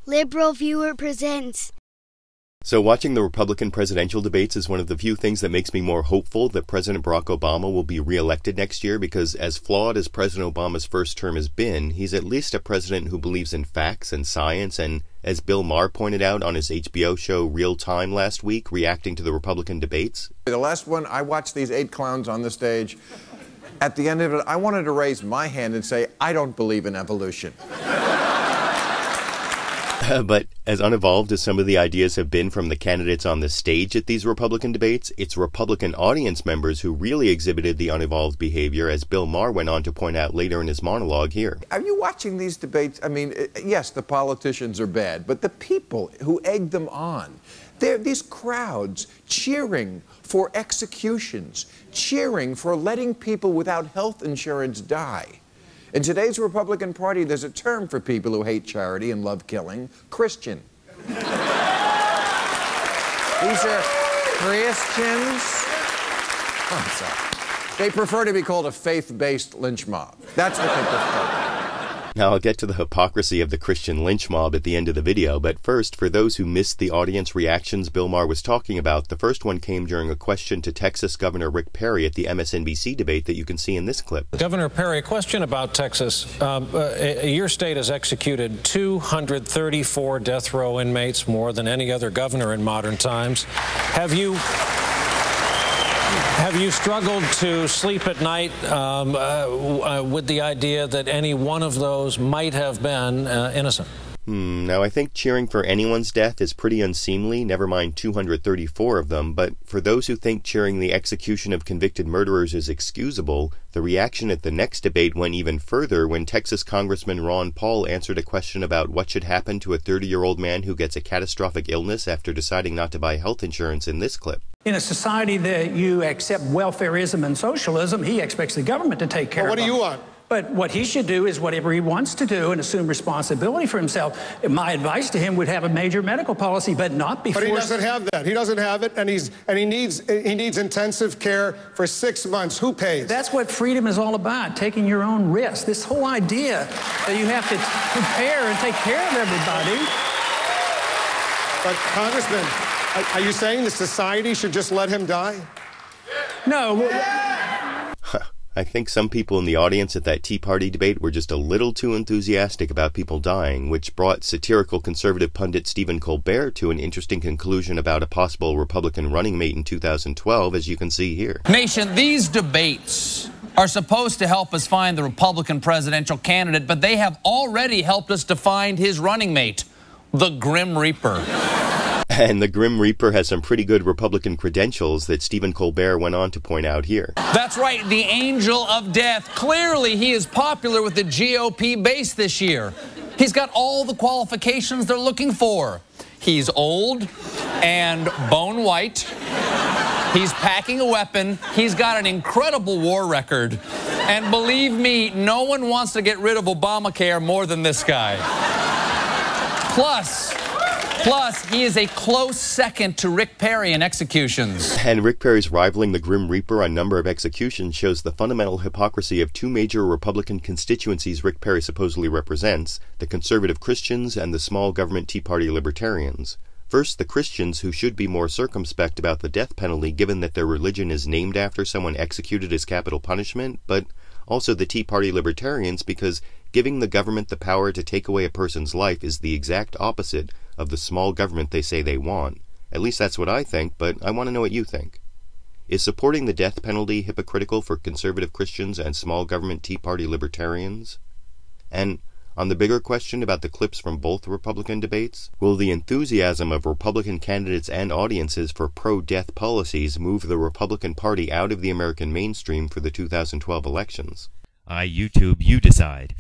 LiberalViewer presents. So watching the Republican presidential debates is one of the few things that makes me more hopeful that President Barack Obama will be reelected next year, because as flawed as President Obama's first term has been, he's at least a president who believes in facts and science, and as Bill Maher pointed out on his HBO show Real Time last week, reacting to the Republican debates. The last one, I watched these 8 clowns on the stage. At the end of it, I wanted to raise my hand and say, I don't believe in evolution. But as unevolved as some of the ideas have been from the candidates on the stage at these Republican debates, it's Republican audience members who really exhibited the unevolved behavior, as Bill Maher went on to point out later in his monologue here. Are you watching these debates? I mean, yes, the politicians are bad, but the people who egg them on, they're these crowds cheering for executions, cheering for letting people without health insurance die. In today's Republican Party, there's a term for people who hate charity and love killing: Christian. These are Christians. Oh, I'm sorry. They prefer to be called a faith-based lynch mob. That's what they prefer. Now, I'll get to the hypocrisy of the Christian lynch mob at the end of the video, but first, for those who missed the audience reactions Bill Maher was talking about, the first one came during a question to Texas Governor Rick Perry at the MSNBC debate that you can see in this clip. Governor Perry, a question about Texas. Your state has executed 234 death row inmates, more than any other governor in modern times. Have you struggled to sleep at night with the idea that any one of those might have been innocent? Now, I think cheering for anyone's death is pretty unseemly, never mind 234 of them, but for those who think cheering the execution of convicted murderers is excusable, the reaction at the next debate went even further when Texas Congressman Ron Paul answered a question about what should happen to a 30-year-old man who gets a catastrophic illness after deciding not to buy health insurance in this clip. In a society that you accept welfareism and socialism, he expects the government to take care of him. What do you want? But what he should do is whatever he wants to do and assume responsibility for himself. My advice to him would have a major medical policy, but not before. But he doesn't have that. He doesn't have it, and he needs intensive care for 6 months. Who pays? That's what freedom is all about, taking your own risk. This whole idea that you have to prepare and take care of everybody. But Congressman, are you saying the society should just let him die? No. I think some people in the audience at that Tea Party debate were just a little too enthusiastic about people dying, which brought satirical conservative pundit Stephen Colbert to an interesting conclusion about a possible Republican running mate in 2012, as you can see here. Nation, these debates are supposed to help us find the Republican presidential candidate, but they have already helped us to find his running mate, the Grim Reaper. And the Grim Reaper has some pretty good Republican credentials that Stephen Colbert went on to point out here. That's right, the angel of death. Clearly, he is popular with the GOP base this year. He's got all the qualifications they're looking for. He's old and bone white. He's packing a weapon. He's got an incredible war record. And believe me, no one wants to get rid of Obamacare more than this guy. Plus, he is a close second to Rick Perry in executions. And Rick Perry's rivaling the Grim Reaper on number of executions shows the fundamental hypocrisy of two major Republican constituencies Rick Perry supposedly represents: the conservative Christians and the small government Tea Party libertarians. First, the Christians, who should be more circumspect about the death penalty given that their religion is named after someone executed as capital punishment, but also the Tea Party libertarians, because giving the government the power to take away a person's life is the exact opposite of the small government they say they want. At least that's what I think, but I want to know what you think. Is supporting the death penalty hypocritical for conservative Christians and small government Tea Party libertarians? And on the bigger question about the clips from both Republican debates, will the enthusiasm of Republican candidates and audiences for pro-death policies move the Republican Party out of the American mainstream for the 2012 elections? YouTube, you decide.